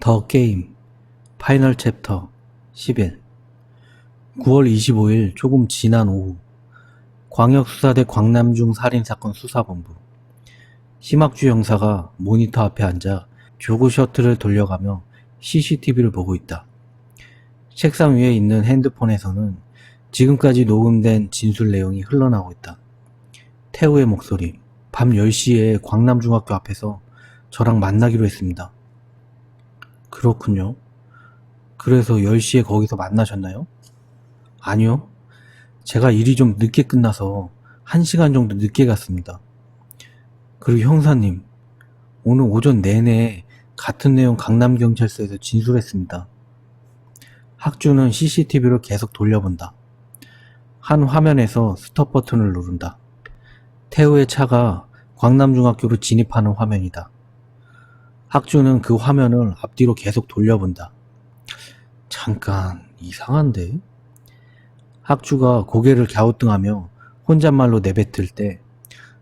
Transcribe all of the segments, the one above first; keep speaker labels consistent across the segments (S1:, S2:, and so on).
S1: 더 게임 파이널 챕터 11 9월 25일 조금 지난 오후 광역수사대 광남중 살인사건 수사본부 심학주 형사가 모니터 앞에 앉아 조그 셔틀을 돌려가며 CCTV를 보고 있다. 책상 위에 있는 핸드폰에서는 지금까지 녹음된 진술 내용이 흘러나오고 있다. 태우의 목소리. 밤 10시에 광남중학교 앞에서 저랑 만나기로 했습니다. 그렇군요. 그래서 10시에 거기서 만나셨나요? 아니요. 제가 일이 좀 늦게 끝나서 1시간 정도 늦게 갔습니다. 그리고 형사님, 오늘 오전 내내 같은 내용 강남경찰서에서 진술했습니다. 학주는 CCTV를 계속 돌려본다. 한 화면에서 스톱 버튼을 누른다. 태우의 차가 광남중학교로 진입하는 화면이다. 학주는 그 화면을 앞뒤로 계속 돌려본다. 잠깐 이상한데? 학주가 고개를 갸우뚱하며 혼잣말로 내뱉을 때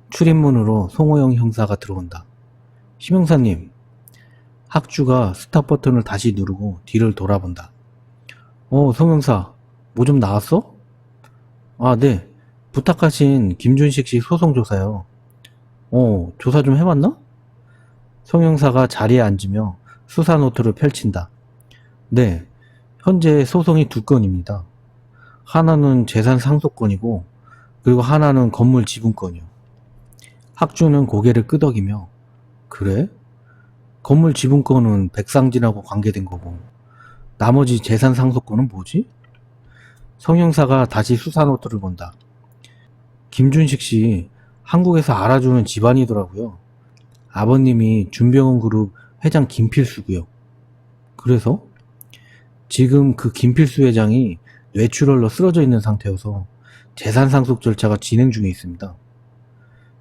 S1: 출입문으로 송호영 형사가 들어온다. 심 형사님. 학주가 스탑 버튼을 다시 누르고 뒤를 돌아본다. 송 형사, 뭐 좀 나왔어? 아, 네. 부탁하신 김준식 씨 소송조사요. 조사 좀 해봤나? 송 형사가 자리에 앉으며 수사 노트를 펼친다. 네, 현재 소송이 2건입니다. 하나는 재산 상속건이고 그리고 하나는 건물 지분건이요. 학주는 고개를 끄덕이며 그래? 건물 지분건은 백상진하고 관계된 거고 나머지 재산 상속건은 뭐지? 성형사가 다시 수사 노트를 본다. 김준식 씨 한국에서 알아주는 집안이더라고요. 아버님이 준병원 그룹 회장 김필수고요. 그래서? 지금 그 김필수 회장이 뇌출혈로 쓰러져 있는 상태여서 재산 상속 절차가 진행 중에 있습니다.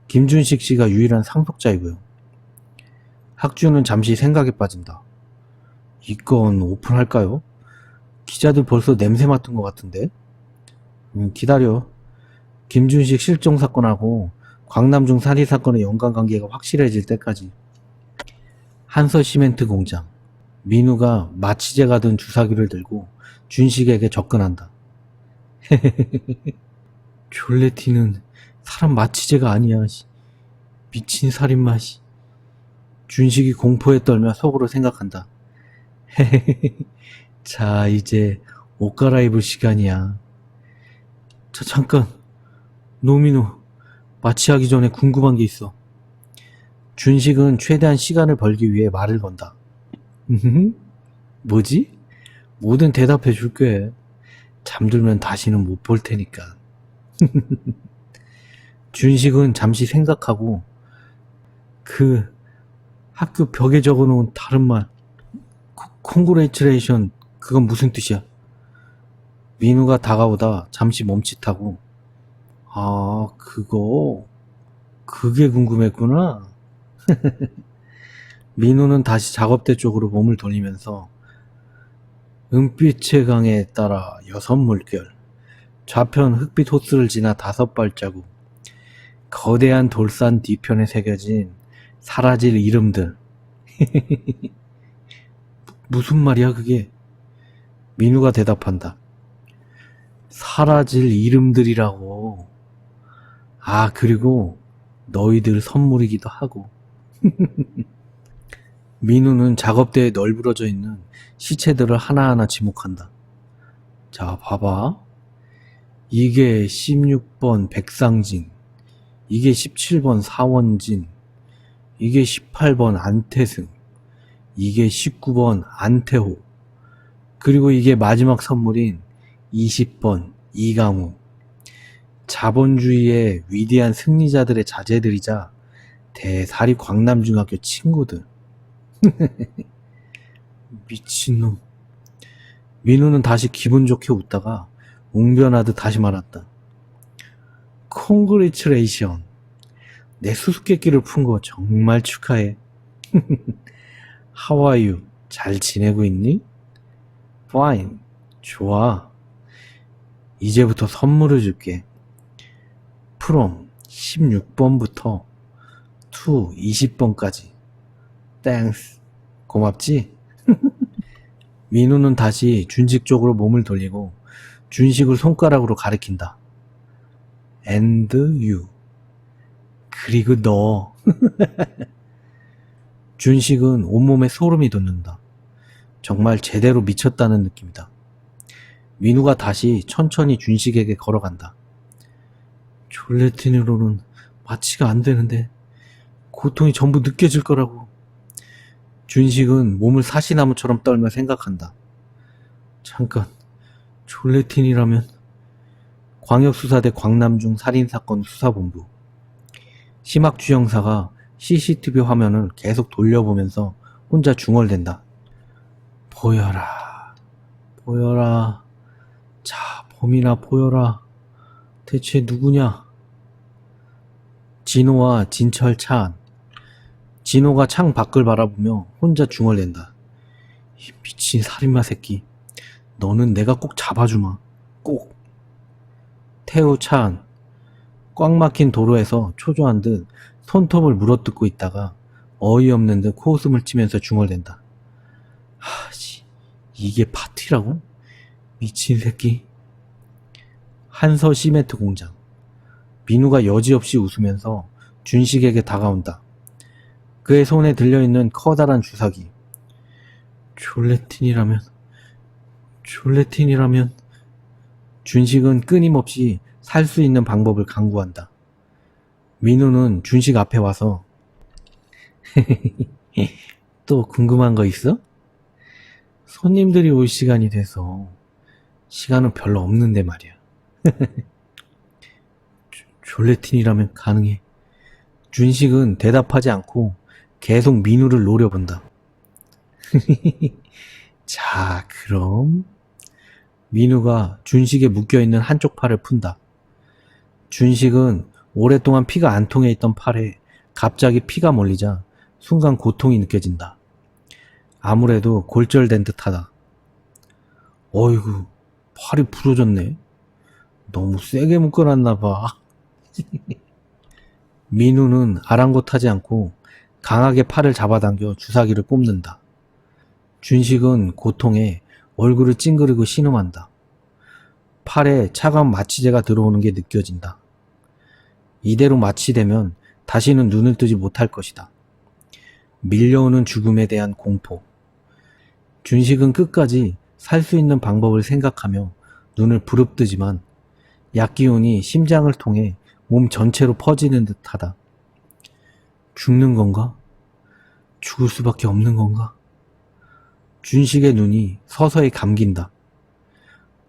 S1: 김준식 씨가 유일한 상속자이고요. 학주는 잠시 생각에 빠진다. 이건 오픈할까요? 기자들 벌써 냄새 맡은 것 같은데? 기다려. 김준식 실종 사건하고 광남중 살인 사건의 연관관계가 확실해질 때까지. 한서시멘트 공장. 민우가 마취제가 든 주사기를 들고 준식에게 접근한다. 졸레티는 사람 마취제가 아니야. 미친 살인마. 준식이 공포에 떨며 속으로 생각한다. 자, 이제 옷 갈아입을 시간이야. 자, 잠깐. 노민우, 마취하기 전에 궁금한 게 있어. 준식은 최대한 시간을 벌기 위해 말을 건다. 뭐지? 뭐든 대답해 줄게. 잠들면 다시는 못 볼 테니까. 준식은 잠시 생각하고 그 학교 벽에 적어놓은 다른 말 콩그레이츄레이션 그건 무슨 뜻이야? 민우가 다가오다 잠시 멈칫하고 그게 궁금했구나. 민우는 다시 작업대 쪽으로 몸을 돌리면서 은빛의 강에 따라 6 물결, 좌편 흑빛 호스를 지나 5 발자국, 거대한 돌산 뒤편에 새겨진 사라질 이름들. 무슨 말이야 그게? 민우가 대답한다. 사라질 이름들이라고. 그리고 너희들 선물이기도 하고. 민우는 작업대에 널브러져 있는 시체들을 하나하나 지목한다. 자, 봐봐. 이게 16번 백상진, 이게 17번 사원진, 이게 18번 안태승, 이게 19번 안태호, 그리고 이게 마지막 선물인 20번 이강우. 자본주의의 위대한 승리자들의 자제들이자 대사립 광남중학교 친구들. 미친놈. 민우는 다시 기분 좋게 웃다가 웅변하듯 다시 말았다. 콩그레이츄레이션. 내 수수께끼를 푼 거 정말 축하해. How are you? 잘 지내고 있니? Fine. 좋아. 이제부터 선물을 줄게. From 16번부터 to 20번까지. Thanks. 고맙지? 민우는 다시 준식 쪽으로 몸을 돌리고 준식을 손가락으로 가리킨다. And you. 그리고 너. 준식은 온몸에 소름이 돋는다. 정말 제대로 미쳤다는 느낌이다. 민우가 다시 천천히 준식에게 걸어간다. 졸레틴으로는 마취가 안 되는데 고통이 전부 느껴질 거라고. 준식은 몸을 사시나무처럼 떨며 생각한다. 잠깐, 졸레틴이라면? 광역수사대 광남중 살인사건 수사본부. 심학주 형사가 CCTV 화면을 계속 돌려보면서 혼자 중얼댄다. 보여라, 보여라. 자, 범인아 보여라. 대체 누구냐? 진호와 진철, 차안. 진호가 창 밖을 바라보며 혼자 중얼댄다. 이 미친 살인마 새끼. 너는 내가 꼭 잡아주마. 꼭. 태우, 차안. 꽉 막힌 도로에서 초조한 듯 손톱을 물어뜯고 있다가 어이없는 듯 코웃음을 치면서 중얼댄다. 하씨, 이게 파티라고? 미친 새끼. 한서 시멘트 공장. 민우가 여지없이 웃으면서 준식에게 다가온다. 그의 손에 들려있는 커다란 주사기. 졸레틴이라면. 준식은 끊임없이 살 수 있는 방법을 강구한다. 민우는 준식 앞에 와서 또 궁금한 거 있어? 손님들이 올 시간이 돼서 시간은 별로 없는데 말이야. 졸레틴이라면 가능해. 준식은 대답하지 않고 계속 민우를 노려본다. 자, 그럼 민우가 준식에 묶여있는 한쪽 팔을 푼다. 준식은 오랫동안 피가 안 통해 있던 팔에 갑자기 피가 몰리자 순간 고통이 느껴진다. 아무래도 골절된 듯하다. 어이구, 팔이 부러졌네. 너무 세게 묶어놨나봐. 민우는 아랑곳하지 않고 강하게 팔을 잡아당겨 주사기를 꼽는다. 준식은 고통에 얼굴을 찡그리고 신음한다. 팔에 차가운 마취제가 들어오는 게 느껴진다. 이대로 마취되면 다시는 눈을 뜨지 못할 것이다. 밀려오는 죽음에 대한 공포. 준식은 끝까지 살 수 있는 방법을 생각하며 눈을 부릅뜨지만 약기운이 심장을 통해 몸 전체로 퍼지는 듯하다. 죽는 건가? 죽을 수밖에 없는 건가? 준식의 눈이 서서히 감긴다.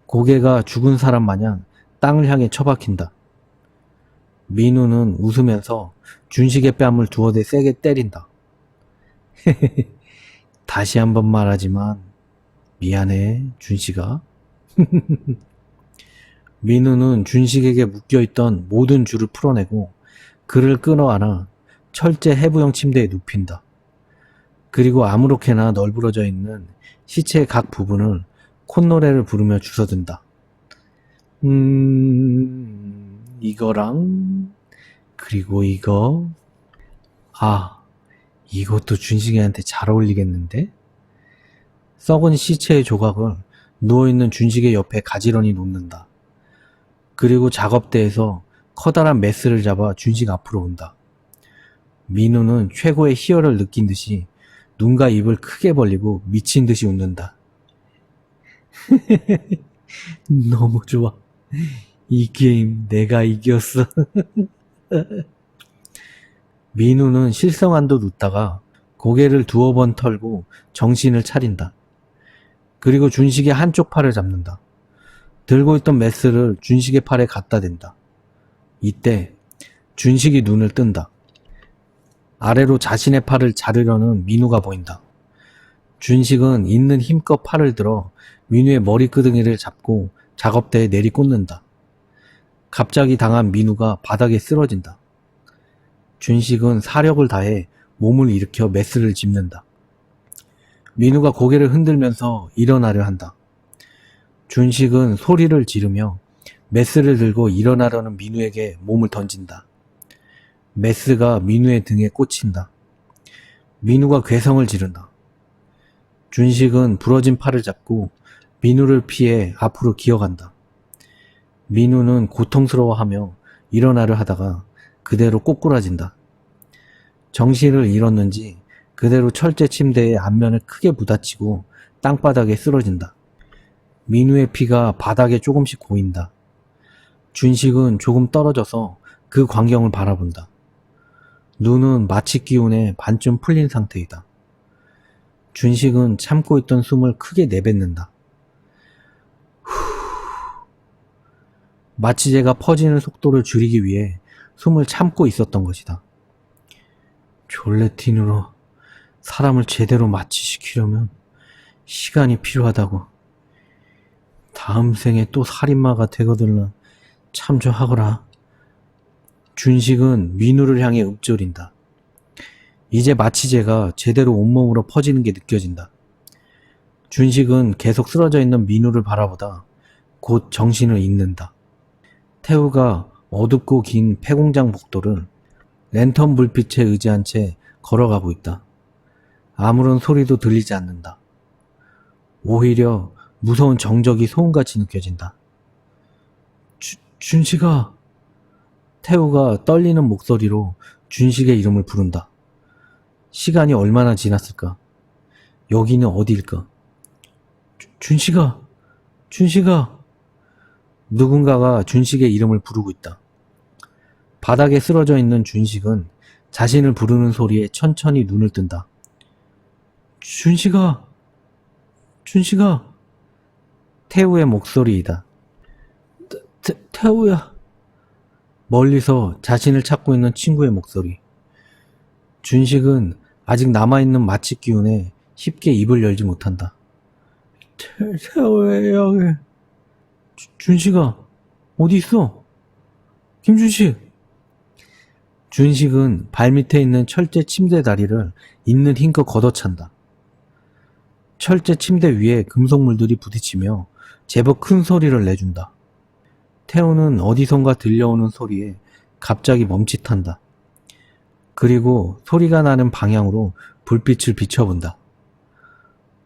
S1: 고개가 죽은 사람 마냥 땅을 향해 처박힌다. 민우는 웃으면서 준식의 뺨을 두어 대 세게 때린다. 다시 한번 말하지만 미안해, 준식아. 민우는 준식에게 묶여있던 모든 줄을 풀어내고 그를 끌어안아 철제 해부형 침대에 눕힌다. 그리고 아무렇게나 널브러져 있는 시체의 각 부분을 콧노래를 부르며 주워든다. 이거랑 그리고 이거. 아, 이것도 준식이한테 잘 어울리겠는데? 썩은 시체의 조각을 누워있는 준식의 옆에 가지런히 놓는다. 그리고 작업대에서 커다란 메스를 잡아 준식 앞으로 온다. 민우는 최고의 희열을 느낀 듯이 눈과 입을 크게 벌리고 미친 듯이 웃는다. 너무 좋아. 이 게임 내가 이겼어. 민우는 실성한 듯 웃다가 고개를 두어 번 털고 정신을 차린다. 그리고 준식의 한쪽 팔을 잡는다. 들고 있던 메스를 준식의 팔에 갖다 댄다. 이때 준식이 눈을 뜬다. 아래로 자신의 팔을 자르려는 민우가 보인다. 준식은 있는 힘껏 팔을 들어 민우의 머리끄댕이를 잡고 작업대에 내리꽂는다. 갑자기 당한 민우가 바닥에 쓰러진다. 준식은 사력을 다해 몸을 일으켜 메스를 짚는다. 민우가 고개를 흔들면서 일어나려 한다. 준식은 소리를 지르며 메스를 들고 일어나려는 민우에게 몸을 던진다. 메스가 민우의 등에 꽂힌다. 민우가 괴성을 지른다. 준식은 부러진 팔을 잡고 민우를 피해 앞으로 기어간다. 민우는 고통스러워하며 일어나려 하다가 그대로 꼬꾸라진다. 정신을 잃었는지 그대로 철제 침대의 앞면을 크게 부딪히고 땅바닥에 쓰러진다. 민우의 피가 바닥에 조금씩 고인다. 준식은 조금 떨어져서 그 광경을 바라본다. 눈은 마취 기운에 반쯤 풀린 상태이다. 준식은 참고 있던 숨을 크게 내뱉는다. 마취제가 퍼지는 속도를 줄이기 위해 숨을 참고 있었던 것이다. 졸레틴으로 사람을 제대로 마취시키려면 시간이 필요하다고. 다음 생에 또 살인마가 되거들라 참조하거라. 준식은 민우를 향해 읊조린다. 이제 마취제가 제대로 온몸으로 퍼지는 게 느껴진다. 준식은 계속 쓰러져 있는 민우를 바라보다 곧 정신을 잃는다. 태우가 어둡고 긴 폐공장 복도를 랜턴 불빛에 의지한 채 걸어가고 있다. 아무런 소리도 들리지 않는다. 오히려 무서운 정적이 소음같이 느껴진다. 준식아. 태우가 떨리는 목소리로 준식의 이름을 부른다. 시간이 얼마나 지났을까? 여기는 어디일까? 준식아. 준식아. 누군가가 준식의 이름을 부르고 있다. 바닥에 쓰러져 있는 준식은 자신을 부르는 소리에 천천히 눈을 뜬다. 준식아. 준식아. 태우의 목소리이다. 태우야. 멀리서 자신을 찾고 있는 친구의 목소리. 준식은 아직 남아있는 마취 기운에 쉽게 입을 열지 못한다. 태우야, 여기. 준식아, 어디 있어? 김준식. 준식은 발밑에 있는 철제 침대 다리를 있는 힘껏 걷어찬다. 철제 침대 위에 금속물들이 부딪히며 제법 큰 소리를 내준다. 태우는 어디선가 들려오는 소리에 갑자기 멈칫한다. 그리고 소리가 나는 방향으로 불빛을 비춰본다.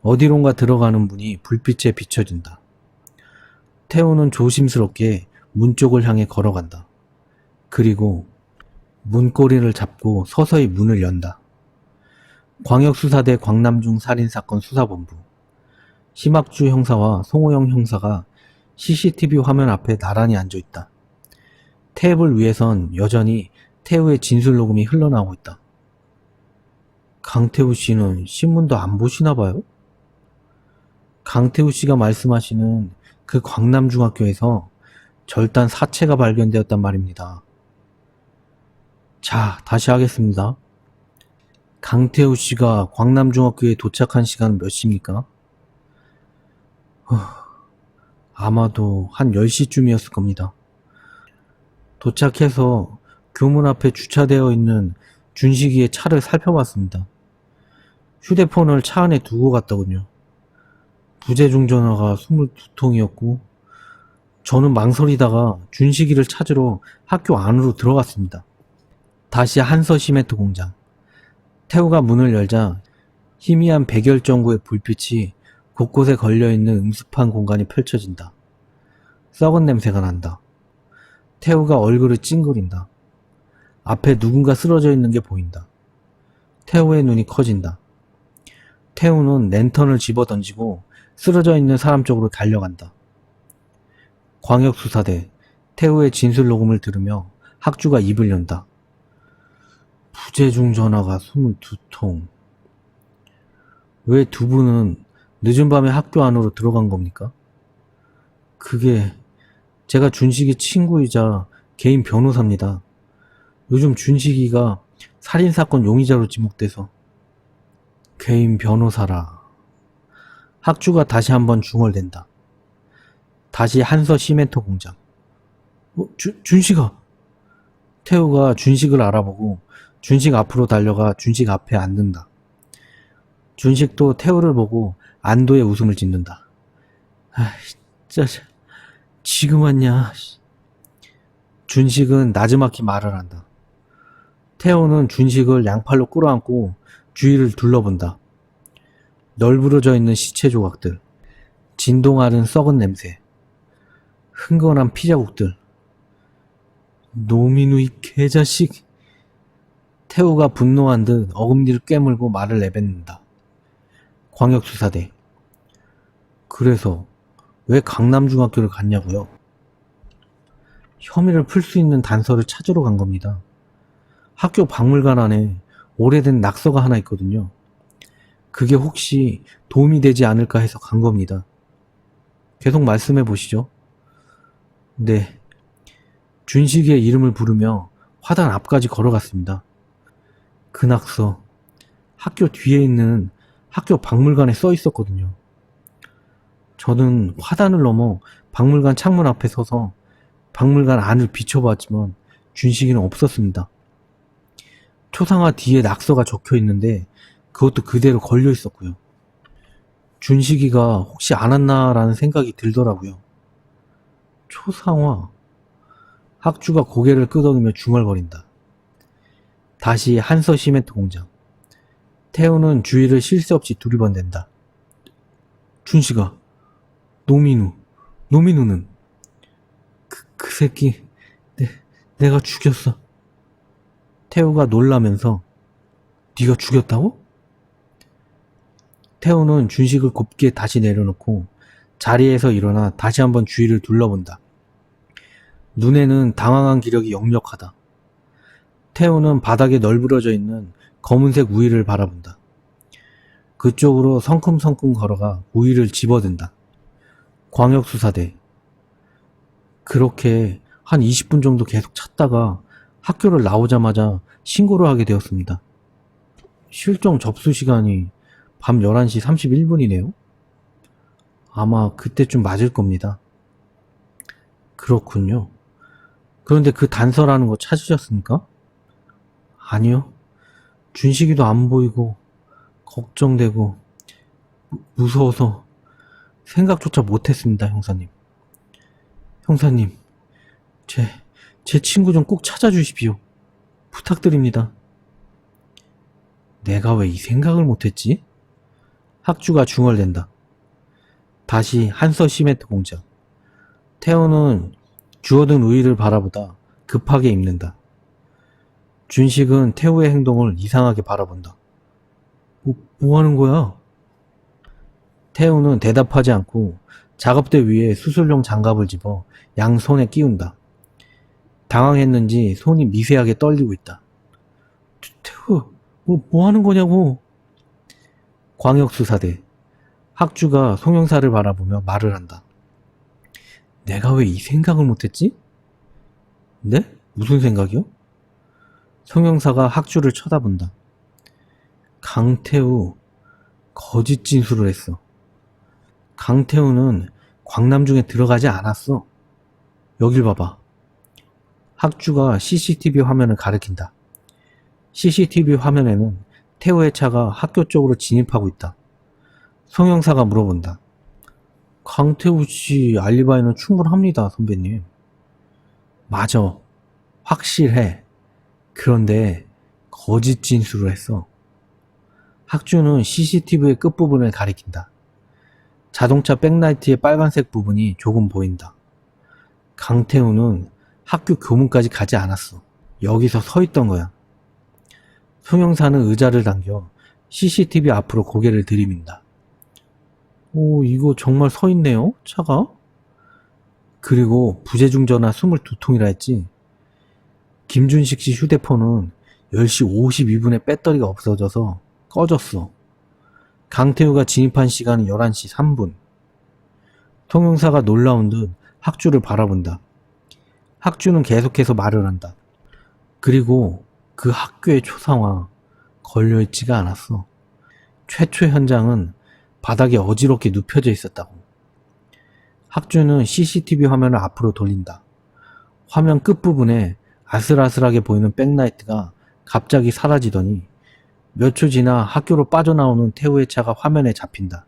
S1: 어디론가 들어가는 문이 불빛에 비춰진다. 태우는 조심스럽게 문 쪽을 향해 걸어간다. 그리고 문고리를 잡고 서서히 문을 연다. 광역수사대 광남중 살인사건 수사본부. 심학주 형사와 송호영 형사가 CCTV 화면 앞에 나란히 앉아있다. 탭을 위해선 여전히 태우의 진술 녹음이 흘러나오고 있다. 강태우 씨는 신문도 안 보시나 봐요? 강태우 씨가 말씀하시는 그 광남중학교에서 절단 사체가 발견되었단 말입니다. 자, 다시 하겠습니다. 강태우 씨가 광남중학교에 도착한 시간은 몇 시입니까? 아마도 한 10시쯤이었을 겁니다. 도착해서 교문 앞에 주차되어 있는 준식이의 차를 살펴봤습니다. 휴대폰을 차 안에 두고 갔더군요. 부재중 전화가 22통이었고 저는 망설이다가 준식이를 찾으러 학교 안으로 들어갔습니다. 다시 한서 시멘트 공장. 태우가 문을 열자 희미한 백열 정구의 불빛이 곳곳에 걸려있는 음습한 공간이 펼쳐진다. 썩은 냄새가 난다. 태우가 얼굴을 찡그린다. 앞에 누군가 쓰러져 있는 게 보인다. 태우의 눈이 커진다. 태우는 랜턴을 집어던지고 쓰러져 있는 사람 쪽으로 달려간다. 광역수사대. 태우의 진술 녹음을 들으며 학주가 입을 연다. 부재중 전화가 22통. 왜 두 분은 늦은 밤에 학교 안으로 들어간 겁니까? 그게 제가 준식이 친구이자 개인 변호사입니다. 요즘 준식이가 살인사건 용의자로 지목돼서. 개인 변호사라. 학주가 다시 한번 중얼댄다. 다시 한서 시멘트 공장. 준식아. 태우가 준식을 알아보고 준식 앞으로 달려가 준식 앞에 앉는다. 준식도 태우를 보고 안도의 웃음을 짓는다. 아, 진짜 지금 왔냐. 준식은 나지막히 말을 한다. 태우는 준식을 양팔로 끌어안고 주위를 둘러본다. 널브러져 있는 시체 조각들, 진동하는 썩은 냄새, 흥건한 피자국들. 노민우 이 개자식. 태우가 분노한 듯 어금니를 꿰물고 말을 내뱉는다. 광역수사대. 그래서 왜 강남중학교를 갔냐고요? 혐의를 풀 수 있는 단서를 찾으러 간 겁니다. 학교 박물관 안에 오래된 낙서가 하나 있거든요. 그게 혹시 도움이 되지 않을까 해서 간 겁니다. 계속 말씀해 보시죠. 네. 준식이의 이름을 부르며 화단 앞까지 걸어갔습니다. 그 낙서, 학교 뒤에 있는 학교 박물관에 써 있었거든요. 저는 화단을 넘어 박물관 창문 앞에 서서 박물관 안을 비춰봤지만 준식이는 없었습니다. 초상화 뒤에 낙서가 적혀 있는데 그것도 그대로 걸려 있었고요. 준식이가 혹시 안 왔나라는 생각이 들더라고요. 초상화. 학주가 고개를 끄덕이며 중얼거린다. 다시 한서 시멘트 공장. 태우는 주위를 쉴 새 없이 두리번댄다. 준식아, 노민우는 그 새끼 내가 죽였어. 태우가 놀라면서 네가 죽였다고? 태우는 준식을 곱게 다시 내려놓고 자리에서 일어나 다시 한번 주위를 둘러본다. 눈에는 당황한 기력이 역력하다. 태우는 바닥에 널브러져 있는 검은색 우위를 바라본다. 그쪽으로 성큼성큼 걸어가 우위를 집어든다. 광역수사대. 그렇게 한 20분 정도 계속 찾다가 학교를 나오자마자 신고를 하게 되었습니다. 실종 접수 시간이 밤 11시 31분이네요. 아마 그때쯤 맞을 겁니다. 그렇군요. 그런데 그 단서라는 거 찾으셨습니까? 아니요. 준식이도 안 보이고 걱정되고 무서워서 생각조차 못했습니다, 형사님. 형사님, 제 친구 좀 꼭 찾아주십시오. 부탁드립니다. 내가 왜 이 생각을 못했지? 학주가 중얼댄다. 다시 한서 시멘트 공장. 태호는 주워든 우위를 바라보다 급하게 입는다. 준식은 태호의 행동을 이상하게 바라본다. 뭐 하는 거야? 태호는 대답하지 않고 작업대 위에 수술용 장갑을 집어 양손에 끼운다. 당황했는지 손이 미세하게 떨리고 있다. 태호, 뭐 하는 거냐고. 광역수사대. 학주가 송영사를 바라보며 말을 한다. 내가 왜 이 생각을 못했지? 네? 무슨 생각이요? 송영사가 학주를 쳐다본다. 강태우, 거짓 진술을 했어. 강태우는 광남중에 들어가지 않았어. 여길 봐봐. 학주가 CCTV 화면을 가리킨다. CCTV 화면에는 태우의 차가 학교 쪽으로 진입하고 있다. 송영사가 물어본다. 강태우 씨 알리바이는 충분합니다, 선배님. 맞아. 확실해. 그런데 거짓 진술을 했어. 학주는 CCTV의 끝부분을 가리킨다. 자동차 백라이트의 빨간색 부분이 조금 보인다. 강태우는 학교 교문까지 가지 않았어. 여기서 서 있던 거야. 송영사는 의자를 당겨 CCTV 앞으로 고개를 들이민다. 오, 이거 정말 서 있네요, 차가. 그리고 부재중 전화 22통이라 했지. 김준식 씨 휴대폰은 10시 52분에 배터리가 없어져서 꺼졌어. 강태우가 진입한 시간은 11시 3분. 송영사가 놀라운 듯 학주를 바라본다. 학주는 계속해서 말을 한다. 그리고 그 학교의 초상화 걸려있지가 않았어. 최초 현장은 바닥에 어지럽게 눕혀져 있었다고. 학주는 CCTV 화면을 앞으로 돌린다. 화면 끝부분에 아슬아슬하게 보이는 백라이트가 갑자기 사라지더니 몇 초 지나 학교로 빠져나오는 태우의 차가 화면에 잡힌다.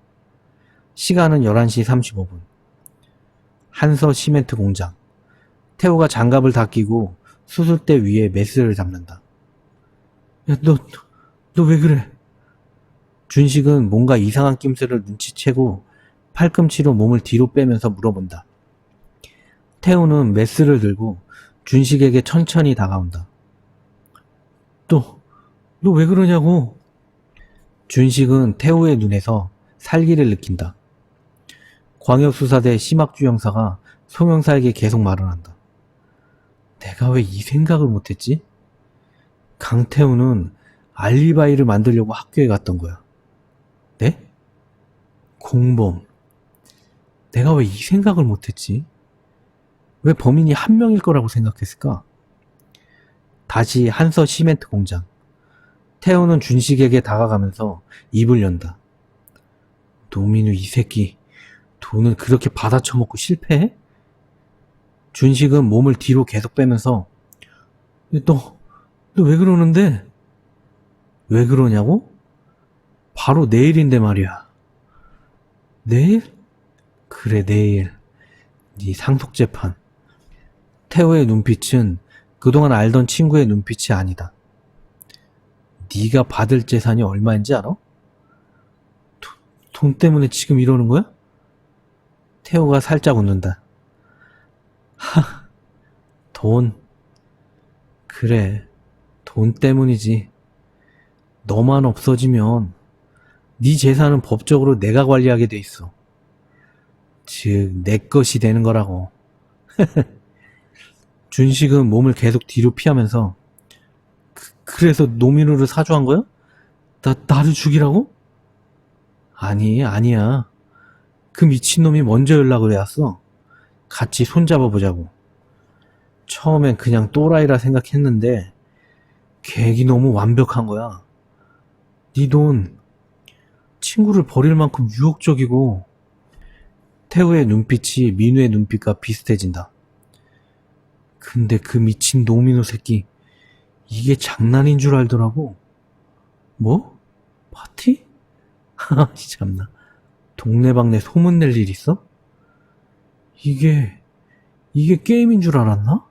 S1: 시간은 11시 35분. 한서 시멘트 공장. 태우가 장갑을 다 끼고 수술대 위에 메스를 잡는다. 야, 너 왜 그래? 준식은 뭔가 이상한 낌새를 눈치채고 팔꿈치로 몸을 뒤로 빼면서 물어본다. 태우는 메스를 들고 준식에게 천천히 다가온다. 너 왜 그러냐고. 준식은 태우의 눈에서 살기를 느낀다. 광역수사대 심학주 형사가 송 형사에게 계속 말을 한다. 내가 왜 이 생각을 못했지? 강태우는 알리바이를 만들려고 학교에 갔던 거야. 네? 공범. 내가 왜 이 생각을 못했지? 왜 범인이 한 명일 거라고 생각했을까? 다시 한서 시멘트 공장. 태우는 준식에게 다가가면서 입을 연다. 노민우 이 새끼 돈을 그렇게 받아쳐먹고 실패해? 준식은 몸을 뒤로 계속 빼면서 너 왜 그러는데? 왜 그러냐고? 바로 내일인데 말이야. 내일? 그래 내일. 네 상속재판. 태호의 눈빛은 그동안 알던 친구의 눈빛이 아니다. 네가 받을 재산이 얼마인지 알아? 돈 때문에 지금 이러는 거야? 태호가 살짝 웃는다. 하, 돈. 그래, 돈 때문이지. 너만 없어지면 네 재산은 법적으로 내가 관리하게 돼 있어. 즉, 내 것이 되는 거라고. 준식은 몸을 계속 뒤로 피하면서 그래서 노민우를 사주한 거야? 나를 죽이라고? 아니야. 그 미친놈이 먼저 연락을 해왔어. 같이 손잡아보자고. 처음엔 그냥 또라이라 생각했는데 계획이 너무 완벽한 거야. 네 돈 친구를 버릴 만큼 유혹적이고. 태우의 눈빛이 민우의 눈빛과 비슷해진다. 근데 그 미친 노민우 새끼 이게 장난인 줄 알더라고. 뭐? 파티? 하하 참나. 동네방네 소문낼 일 있어? 이게 게임인 줄 알았나?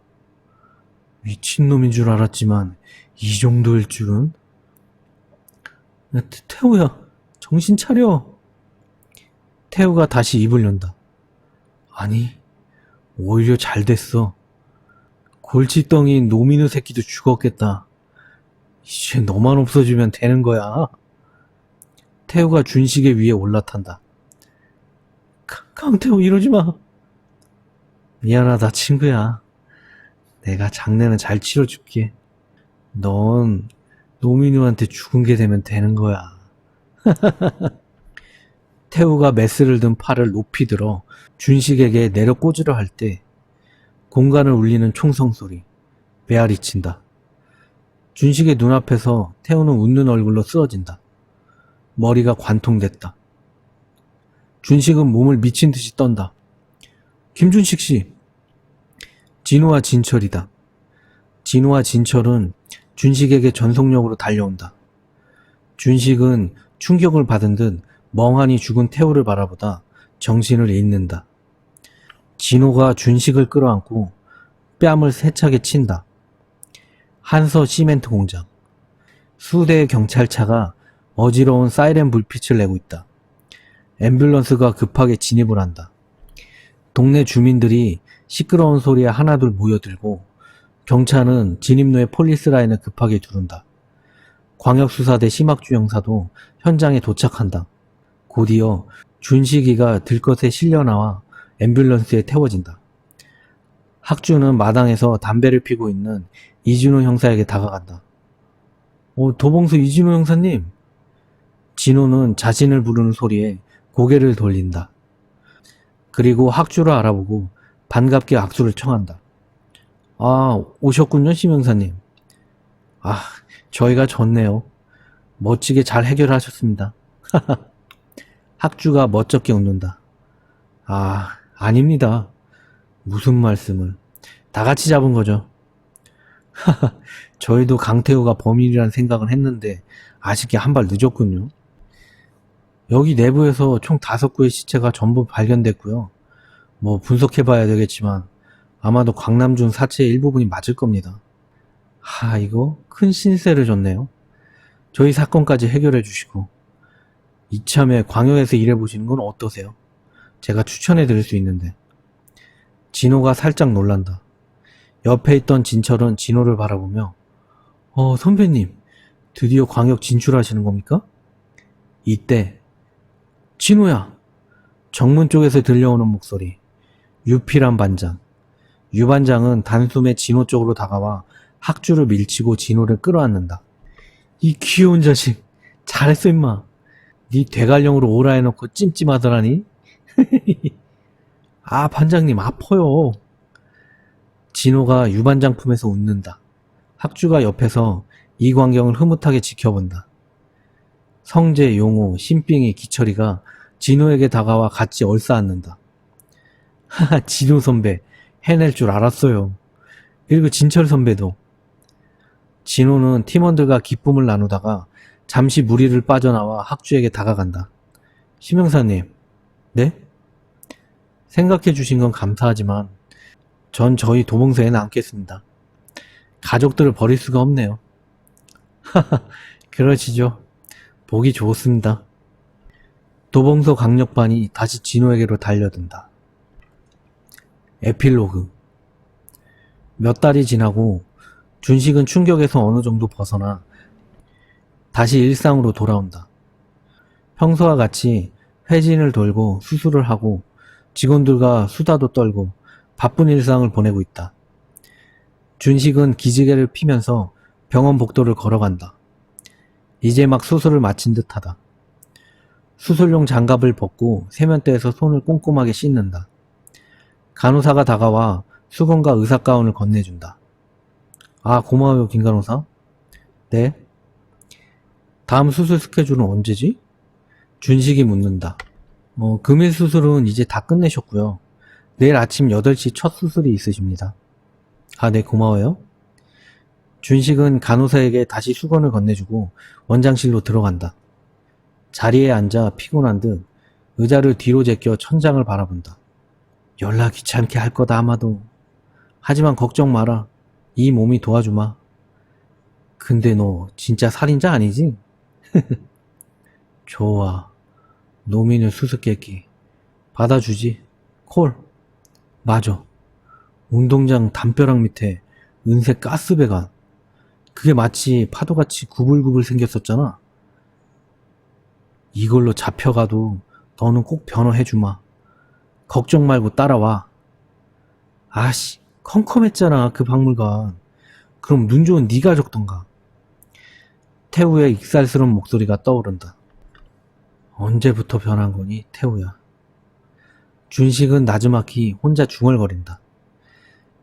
S1: 미친놈인 줄 알았지만 이 정도일 줄은. 태우야 정신 차려. 태우가 다시 입을 연다. 아니 오히려 잘 됐어. 골칫덩이인 노민우 새끼도 죽었겠다. 이제 너만 없어지면 되는 거야. 태우가 준식의 위에 올라탄다. 강태우 이러지 마. 미안하다 친구야. 내가 장례는 잘 치러줄게. 넌 노민우한테 죽은 게 되면 되는 거야. 태우가 메스를 든 팔을 높이 들어 준식에게 내려 꽂으려 할 때 공간을 울리는 총성 소리, 메아리 친다. 준식의 눈앞에서 태우는 웃는 얼굴로 쓰러진다. 머리가 관통됐다. 준식은 몸을 미친 듯이 떤다. 김준식 씨. 진우와 진철이다. 진우와 진철은 준식에게 전속력으로 달려온다. 준식은 충격을 받은 듯 멍하니 죽은 태우를 바라보다 정신을 잃는다. 진호가 준식을 끌어안고 뺨을 세차게 친다. 한서 시멘트 공장. 수대의 경찰차가 어지러운 사이렌 불빛을 내고 있다. 앰뷸런스가 급하게 진입을 한다. 동네 주민들이 시끄러운 소리에 하나둘 모여들고 경찰은 진입로의 폴리스 라인을 급하게 두른다. 광역수사대 심학주 형사도 현장에 도착한다. 곧이어 준식이가 들것에 실려 나와 앰뷸런스에 태워진다. 학주는 마당에서 담배를 피고 있는 이진호 형사에게 다가간다. 도봉수 이진호 형사님. 진호는 자신을 부르는 소리에 고개를 돌린다. 그리고 학주를 알아보고 반갑게 악수를 청한다. 아, 오셨군요, 심 형사님. 아, 저희가 졌네요. 멋지게 잘 해결하셨습니다. 학주가 멋쩍게 웃는다. 아, 아닙니다. 무슨 말씀을. 다 같이 잡은 거죠. 저희도 강태우가 범인이라는 생각은 했는데 아쉽게 한 발 늦었군요. 여기 내부에서 총 5구의 시체가 전부 발견됐고요. 뭐 분석해봐야 되겠지만 아마도 광남준 사체의 일부분이 맞을 겁니다. 이거 큰 신세를 졌네요. 저희 사건까지 해결해 주시고 이참에 광역에서 일해보시는 건 어떠세요? 제가 추천해드릴 수 있는데. 진호가 살짝 놀란다. 옆에 있던 진철은 진호를 바라보며 선배님, 드디어 광역 진출하시는 겁니까? 이때 진호야! 정문 쪽에서 들려오는 목소리. 유필한 반장. 유 반장은 단숨에 진호 쪽으로 다가와 학주를 밀치고 진호를 끌어안는다. 이 귀여운 자식, 잘했어 임마. 네 대관령으로 오라 해놓고 찜찜하더라니. 아, 반장님 아파요. 진호가 유 반장 품에서 웃는다. 학주가 옆에서 이 광경을 흐뭇하게 지켜본다. 성재, 용호, 신빙이, 기철이가 진호에게 다가와 같이 얼싸안는다. 하하, 진호 선배 해낼 줄 알았어요. 그리고 진철 선배도. 진호는 팀원들과 기쁨을 나누다가 잠시 무리를 빠져나와 학주에게 다가간다. 심영사님, 네? 생각해 주신 건 감사하지만 전 저희 도봉서에 남겠습니다. 가족들을 버릴 수가 없네요. 하하, 그러시죠. 보기 좋습니다. 도봉서 강력반이 다시 진호에게로 달려든다. 에필로그. 몇 달이 지나고 준식은 충격에서 어느 정도 벗어나 다시 일상으로 돌아온다. 평소와 같이 회진을 돌고 수술을 하고 직원들과 수다도 떨고 바쁜 일상을 보내고 있다. 준식은 기지개를 피면서 병원 복도를 걸어간다. 이제 막 수술을 마친 듯하다. 수술용 장갑을 벗고 세면대에서 손을 꼼꼼하게 씻는다. 간호사가 다가와 수건과 의사 가운을 건네준다. 아, 고마워요, 김 간호사. 네. 다음 수술 스케줄은 언제지? 준식이 묻는다. 금일 수술은 이제 다 끝내셨고요. 내일 아침 8시 첫 수술이 있으십니다. 아, 네, 고마워요. 준식은 간호사에게 다시 수건을 건네주고 원장실로 들어간다. 자리에 앉아 피곤한 듯 의자를 뒤로 제껴 천장을 바라본다. 연락 귀찮게 할 거다 아마도. 하지만 걱정 마라. 이 몸이 도와주마. 근데 너 진짜 살인자 아니지? 좋아. 노민을 수수께끼. 받아주지. 콜. 맞아. 운동장 담벼락 밑에 은색 가스배관. 그게 마치 파도같이 구불구불 생겼었잖아. 이걸로 잡혀가도 너는 꼭 변호해주마. 걱정 말고 따라와. 아씨, 컴컴했잖아 그 박물관. 그럼 눈 좋은 네가 적던가. 태우의 익살스러운 목소리가 떠오른다. 언제부터 변한 거니 태우야. 준식은 나지막히 혼자 중얼거린다.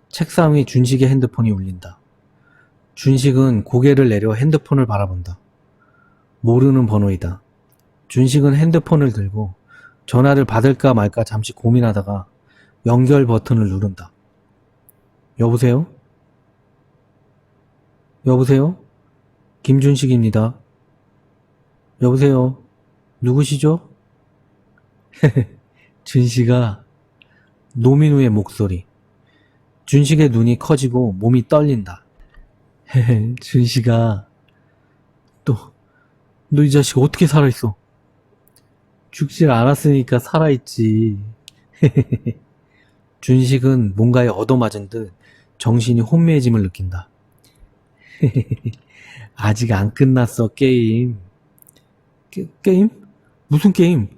S1: 책상 위 준식의 핸드폰이 울린다. 준식은 고개를 내려 핸드폰을 바라본다. 모르는 번호이다. 준식은 핸드폰을 들고 전화를 받을까 말까 잠시 고민하다가 연결 버튼을 누른다. 여보세요? 여보세요? 김준식입니다. 여보세요? 누구시죠? 준식아. 노민우의 목소리. 준식의 눈이 커지고 몸이 떨린다. 준식아. 너 이 자식 어떻게 살아있어? 죽질 않았으니까 살아있지. 준식은 뭔가에 얻어맞은 듯 정신이 혼미해짐을 느낀다. 아직 안 끝났어 게임. 게임? 무슨 게임?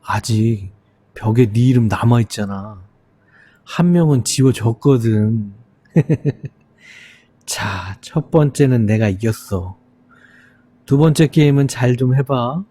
S1: 아직 벽에 네 이름 남아있잖아. 한 명은 지워졌거든. 자, 첫 번째는 내가 이겼어. 두 번째 게임은 잘 좀 해봐.